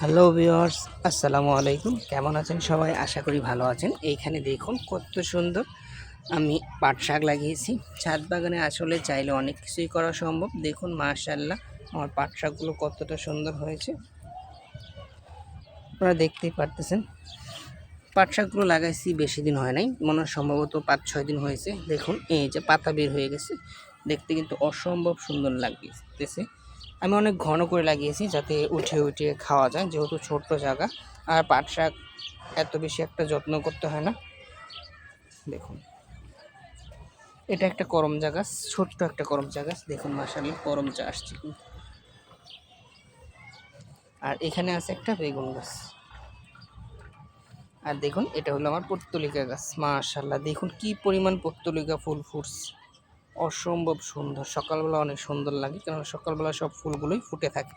Hello viewers, আসসালামু আলাইকুম। কেমন আছেন সবাই? আশা করি ভালো আছেন। এইখানে দেখুন কত সুন্দর আমি পাট শাক লাগিয়েছি ছাদ বাগানে। আসলে চাইলে অনেক কিছুই করা সম্ভব। দেখুন মাশাআল্লাহ আমার পাট শাকগুলো কতটা সুন্দর হয়েছে, আপনারা দেখতেই পারতেছেন। পাট শাকগুলো লাগাইছি বেশি দিন হয় নাই, মনে হয় সম্ভবত 5-6 দিন হয়েছে। দেখুন এই যে পাতা বের হয়ে গেছে, দেখতে কিন্তু অসম্ভব সুন্দর লাগতেছে। আমি অনেক ঘন করে লাগিয়েছি যাতে উঠে উঠে খাওয়া যায়, যেহেতু ছোট্ট জায়গা। আর পাট শাক এত বেশি একটা যত্ন করতে হয় না। দেখুন এটা একটা করমচা গাছ, ছোট্ট একটা করমচা গাছ। দেখুন মাশাআল্লাহ করমচা আসছে। আর এখানে আছে একটা বেগুন গাছ। আর দেখুন এটা হলো আমার পত্তলিকা গাছ। মাশাআল্লাহ দেখুন কি পরিমাণ পত্তলিকা ফুল ফুটছে, অসম্ভব সুন্দর। সকালবেলা অনেক সুন্দর লাগে, কারণ সকালবেলা সব ফুলগুলোই ফুটে থাকে।